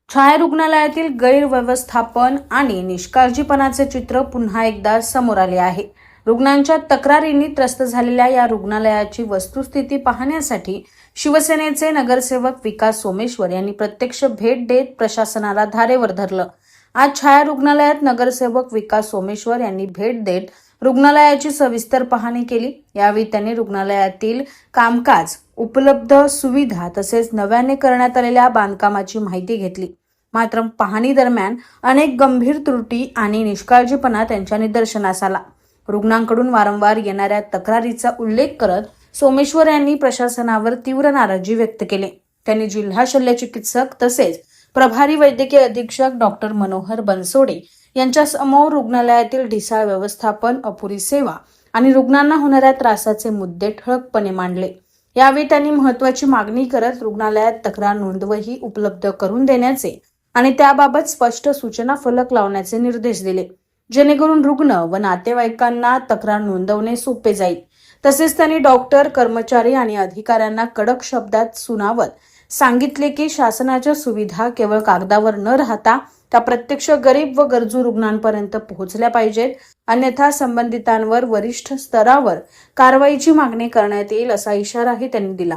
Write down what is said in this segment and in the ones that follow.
छाया रुग्णालयातील गैरव्यवस्थापन आणि निष्काळजीपणाचे चित्र पुन्हा एकदा समोर आले आहे। रुग्णांच्या तक्रारींनी त्रस्त झालेल्या या रुग्णालयाची वस्तुस्थिती पाहण्यासाठी शिवसेनेचे नगरसेवक विकास सोमेश्वर यांनी प्रत्यक्ष भेट देत प्रशासनाला धारेवर धरलं। आज छाया रुग्णालयात नगरसेवक विकास सोमेश्वर यांनी भेट देत रुग्णालयाची सविस्तर पाहणी केली। यावेळी त्यांनी रुग्णालयातील कामकाज, उपलब्ध सुविधा तसेच नव्याने करण्यात आलेल्या बांधकामाची माहिती घेतली। मात्र पाहणी दरम्यान अनेक गंभीर त्रुटी आणि निष्काळजीपणा त्यांच्या निदर्शनास आला। रुग्णांकडून वारंवार येणाऱ्या तक्रारीचा उल्लेख करत सोमेश्वर यांनी प्रशासनावर तीव्र नाराजी व्यक्त केली। त्यांनी जिल्हा शल्य चिकित्सक तसेच प्रभारी वैद्यकीय अधीक्षक डॉक्टर मनोहर बनसोडे यांच्या समोर रुग्णालयातील ढिसाळ व्यवस्थापन, अपुरी सेवा आणि रुग्णांना होणाऱ्या त्रासाचे मुद्दे ठळकपणे मांडले। यावेळी त्यांनी महत्त्वाची मागणी करत रुग्णालयात तक्रार नोंदवही उपलब्ध करून देण्याचे आणि त्याबाबत स्पष्ट सूचना फलक लावण्याचे निर्देश दिले, जेणेकरून रुग्ण व नातेवाईकांना तक्रार नोंदवणे सोपे जाईल। तसेच त्यांनी डॉक्टर, कर्मचारी आणि अधिकाऱ्यांना कडक शब्दात सुनावत सांगितले की शासनाच्या सुविधा केवळ कागदावर न राहता त्या प्रत्यक्ष गरीब व गरजू रुग्णांपर्यंत पोहोचल्या पाहिजेत, अन्यथा संबंधितांवर वरिष्ठ स्तरावर कारवाईची मागणी करण्यात येईल असा इशाराही त्यांनी दिला।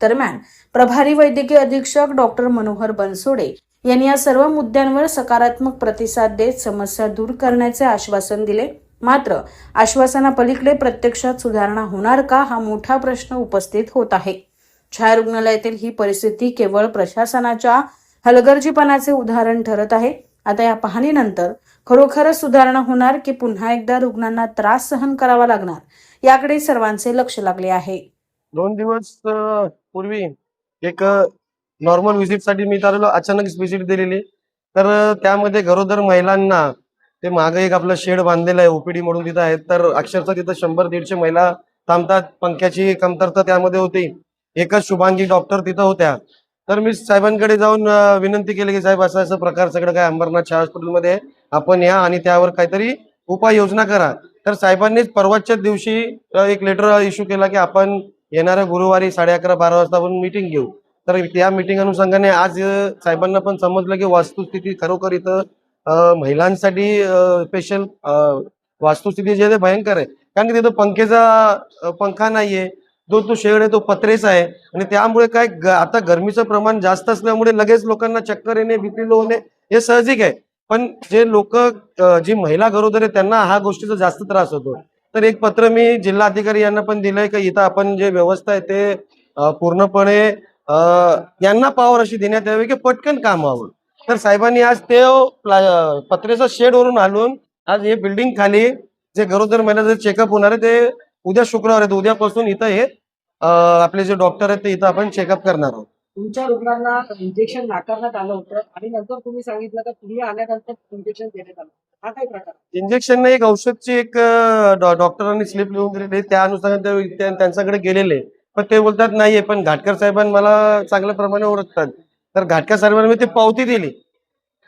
दरम्यान प्रभारी वैद्यकीय अधीक्षक डॉक्टर मनोहर बनसोडे यांनी या सर्व मुद्द्यांवर सकारात्मक प्रतिसाद देत समस्या दूर करण्याचे आश्वासन दिले। मात्र आश्वासनापलीकडे प्रत्यक्षात सुधारणा होणार का हा मोठा प्रश्न उपस्थित होत आहे। छाया रुग्णालयातील ही परिस्थिती केवळ प्रशासनाच्या हलगर्जीपणाचे उदाहरण ठरत आहे। आता या पाहणीनंतर खरोखरच सुधारणा होणार की पुन्हा एकदा रुग्णांना त्रास सहन करावा लागणार याकडे सर्वांचे लक्ष लागले आहे। 2 दिवस पूर्वी एक नॉर्मल व्हिजिट साठी मी ठरवलं, अचानक व्हिजिट दिलेली। तर त्यामध्ये गरोदर महिलांना ते मागे एक आपलं शेड बांधलेलं आहे ओपीडी म्हणून तिथं आहे, तर अक्षरशः तिथं 100-150 महिला थांबतात। पंख्याची कमतरता त्यामध्ये होती। एकच शुभांगी डॉक्टर तिथं होत्या। तर मी साहेबांकडे जाऊन विनंती केली की साहेब असं असं प्रकार सगळं काय अंबरनाथ छाया हॉस्पिटलमध्ये आपण या आणि त्यावर काहीतरी उपाययोजना करा। तर साहेबांनीच परवाच्या दिवशी एक लेटर इश्यू केला की आपण येणाऱ्या गुरुवारी 11:30-12 वाजता आपण मीटिंग घेऊ। तर त्या मीटिंग अनुषंगाने आज साहेबांना पण समजलं की वस्तुस्थिती खरोखर इथं महिलांसाठी स्पेशल वास्तुस्थिती जे भयंकर आहे, कारण की तिथं पंखा नाहीये, तो शेड आहे तो पत्रेचा आहे आणि त्यामुळे काय आता गरमीचं प्रमाण जास्त असल्यामुळे लगेच लोकांना चक्कर येणे, बीपी लो होणे हे साहजिक आहे। पण जे लोक जी महिला गरोदर आहे त्यांना हा गोष्टीचा जास्त त्रास होतो। तर एक पत्र मी जिल्हा अधिकारी यांना पण दिलंय की इथं आपण जे व्यवस्था आहे ते पूर्णपणे यांना पावर अशी देण्यात यावी की पटकन काम व्हावं। तर साहेबांनी आज ते पत्रेचा शेड वरून आणून आज हे बिल्डिंग खाली जे गरोदर महिला चेकअप होणार आहे ते उद्या शुक्रवार आहे, उद्यापासून इथं हे आपले जे डॉक्टर आहेत ते इथं आपण चेकअप करणार आहोत। तुमच्या रुग्णांना इंजेक्शन नाकारण्यात आलं होतं आणि नंतर तुम्ही सांगितलं की तुम्ही आल्यानंतर इंजेक्शन देण्यात आलं, हा काय प्रकार? इंजेक्शन नाही, एक औषधची एक डॉक्टरांनी स्लिप लिहून दिलेली, त्या अनुसार त्यांच्याकडे गेलेले, पण ते बोलतात नाहीये। पण घाटकर साहेबांनी मला चांगल्या प्रमाणे ओळखतात, तर घाटकर साहेबांनी मी ती पावती दिली,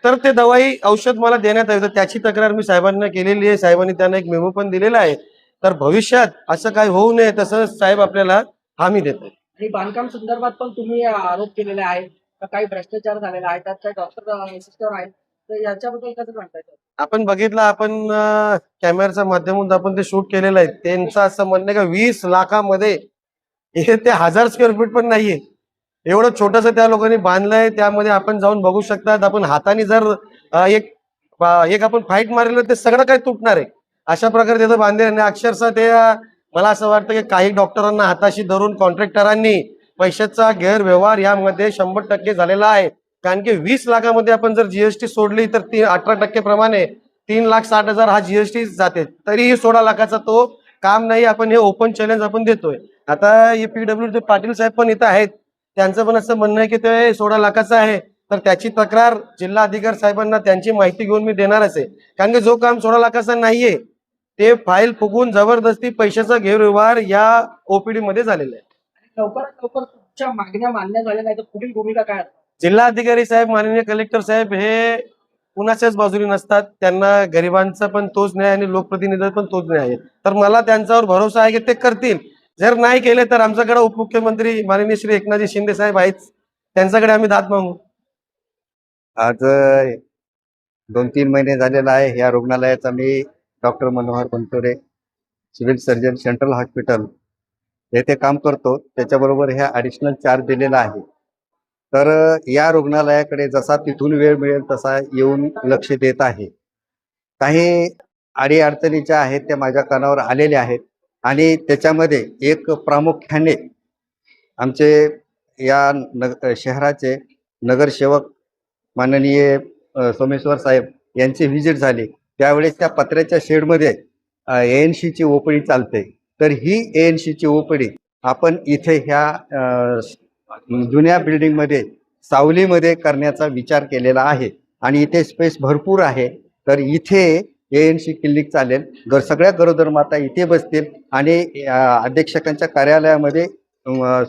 तर ते दवाई औषध मला देण्यात आलं। त्याची तक्रार मी साहेबांना केलेली आहे। साहेबांनी त्यांना एक मेमो पण दिलेला आहे। तर भविष्यात असं काही होऊ नये तसं साहेब आपल्याला हमी देतात। आणि बांधकाम संदर्भात पण तुम्ही आरोप केलेले आहे का काही भ्रष्टाचार झालेला आहे, त्यात काही डॉक्टर सिस्टर आहेत, तर याच्याबद्दल कसं सांगता येतं? आपण बघितलं, आपण कॅमेराच्या माध्यमातून आपण ते शूट केलेलं आहे। त्यांचं असं म्हणणं का 20 लाखामध्ये हे ते 1000 स्क्वेअर फीट पण नाहीये, एवढं छोटस त्या लोकांनी बांधलंय। त्यामध्ये आपण जाऊन बघू शकतात, आपण हाताने जर एक आपण फाईट मारलं ते सगळं काही तुटणार आहे, अशा प्रकारे तिथं बांधले। आणि अक्षरशः ते मला असं वाटतं की काही डॉक्टरांना हाताशी धरून कॉन्ट्रॅक्टरांनी पैशाचा गैरव्यवहार यामध्ये 100% झालेला आहे। कारण की 20 लाखामध्ये आपण जर जीएसटी सोडली तर 18% प्रमाणे 3,60,000 हा जीएसटी जाते, तरीही 16 लाखाचा तो काम नाही। आपण हे ओपन चॅलेंज आपण देतोय। आता हे पीडब्ल्यूडी पाटील साहेब पण इथं आहेत, त्यांचं पण असं म्हणणं आहे की ते 16 लाखाचं आहे। तर त्याची तक्रार जिल्हा अधिकारी साहेबांना त्यांची माहिती घेऊन मी देणारच आहे, कारण की जो काम 16 लाखाचा नाहीये ते फाईल फुगून जबरदस्ती पैशाचा गैरव्यवहार या ओपीडी मध्ये झालेला आहे। लवकरात लवकर तुमच्या मागण्या मान्य झाल्या नाही तर पुढील भूमिका काय असणार? जिल्हा अधिकारी साहेब, माननीय कलेक्टर साहेब हे कुणाच्याच बाजूने नसतात, त्यांना गरिबांचा पण तोच न्याय आणि लोकप्रतिनिधी पण तोच न्याय आहे। तर मला त्यांच्यावर भरोसा आहे की ते करतील। जर नाही केले तर आमच्याकडे उपमुख्यमंत्री माननीय श्री एकनाथजी शिंदे साहेब आहेत, त्यांच्याकडे आम्ही दाद मागू। आज 2-3 महिने झालेला आहे ह्या रुग्णालयाचा मी doctor Manohar Bansode, civil surgeon, central hospital येथे काम करतो. त्याच्याबरोबर ह्या ॲडिशनल चार्ज दिलेला आहे. तर या रुग्णालयाकडे जसा तिथून वेळ मिळेल तसा येऊन लक्ष देत आहे. काही अडीअडचणी ज्या आहेत त्या माझ्या कानावर आलेल्या आहेत आणि त्याच्यामध्ये एक प्रामुख्याने आमचे या शहराचे नगरसेवक माननीय सोमेश्वर साहेब यांची व्हिजिट झाली. त्यावेळेस त्या पत्र्याच्या शेडमध्ये ANC ची ओपीडी चालते. तर ही ANC ची ओपीडी आपण इथे ह्या जुन्या बिल्डिंगमध्ये सावलीमध्ये करण्याचा विचार केलेला आहे आणि इथे स्पेस भरपूर आहे. तर इथे ANC क्लिनिक चालेल. सगळ्या गरोदर माता इथे बसतील आणि अधीक्षकांच्या कार्यालयामध्ये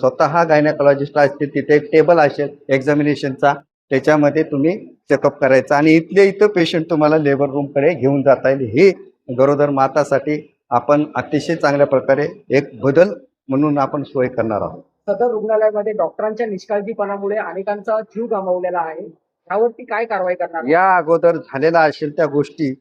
स्वतः गायनेकॉलॉजिस्ट असतील. तिथे एक टेबल असेल एक्झामिनेशनचा, त्याच्यामध्ये तुम्ही चेकअप करायचा आणि इथल्या इथं पेशंट तुम्हाला लेबर रूमकडे घेऊन जाता येईल. ही गरोदर मातासाठी आपण अतिशय चांगल्या प्रकारे एक बदल म्हणून आपण सोय करणार आहोत. सदर रुग्णालयामध्ये डॉक्टरांच्या निष्काळजीपणामुळे अनेकांचा जीव गमावलेला आहे. यावरती काय कारवाई करणार? या अगोदर झालेला असेल त्या गोष्टी,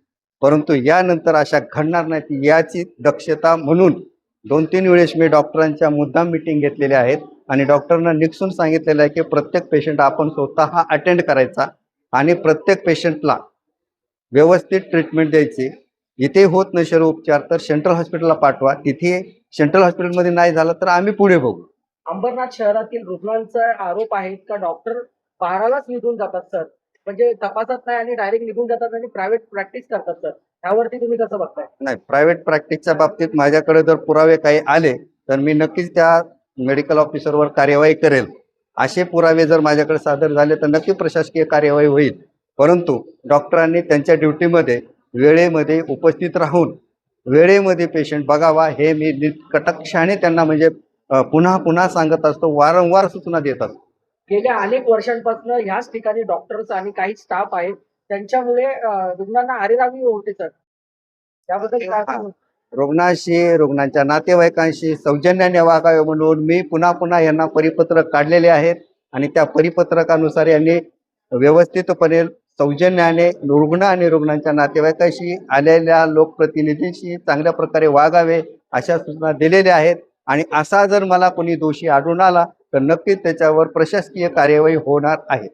परंतु यानंतर अशा घडणार नाहीत याची दक्षता म्हणून 2-3 वेळेस मी डॉक्टरांच्या मुद्दाम मीटिंग घेतलेल्या आहेत आणि डॉक्टरांना निक्षून सांगितलेलं आहे की प्रत्येक पेशंट आपण स्वतः अटेंड करायचा आणि प्रत्येक पेशंटला व्यवस्थित ट्रीटमेंट द्यायची. इथे होत नसेल उपचार तर सेंट्रल हॉस्पिटलला पाठवा. तिथे सेंट्रल हॉस्पिटलमध्ये नाही झालं तर आम्ही पुढे बघू. अंबरनाथ शहरातील रुग्णांचा आरोप आहे का डॉक्टर बाहेरलाच निघून जातात सर, म्हणजे तपासत नाही आणि डायरेक्ट निघून जातात आणि प्रायव्हेट प्रॅक्टिस करतात सर. यावरती तुम्ही कसं बघताय? नाही, प्रायव्हेट प्रॅक्टिसच्या बाबतीत माझ्याकडे जर पुरावे काही आले तर मी नक्कीच त्या मेडिकल ऑफिसरवर कार्यवाही करेल. असे पुरावे जर माझ्याकडे सादर झाले तर नक्की प्रशासकीय कार्यवाही होईल. परंतु डॉक्टरांनी त्यांच्या ड्युटीमध्ये वेळेमध्ये उपस्थित राहून वेळेमध्ये पेशंट बघावा हे मी कटाक्षाने त्यांना म्हणजे पुन्हा पुन्हा सांगत असतो, वारंवार सूचना देत असतो. गेल्या अनेक वर्षांपासून ह्याच ठिकाणी डॉक्टर्स आणि काही स्टाफ आहेत, त्यांच्यामुळे रुग्णांना आरेरावी होते सर. त्याबद्दल काय सांगू? रुग्णाशी, रुग्णांच्या नातेवाईकांशी सौजन्याने वागावे म्हणून मी पुन्हा पुन्हा यांना परिपत्रक काढलेले आहेत आणि त्या परिपत्रकानुसार यांनी व्यवस्थितपणे सौजन्याने रुग्ण आणि रुग्णांच्या नातेवाईकांशी आलेल्या लोकप्रतिनिधींशी चांगल्या प्रकारे वागावे अशा सूचना दिलेल्या आहेत. आणि असा जर मला कोणी दोषी आढळून आला तर नक्कीच त्याच्यावर प्रशासकीय कार्यवाही होणार आहे.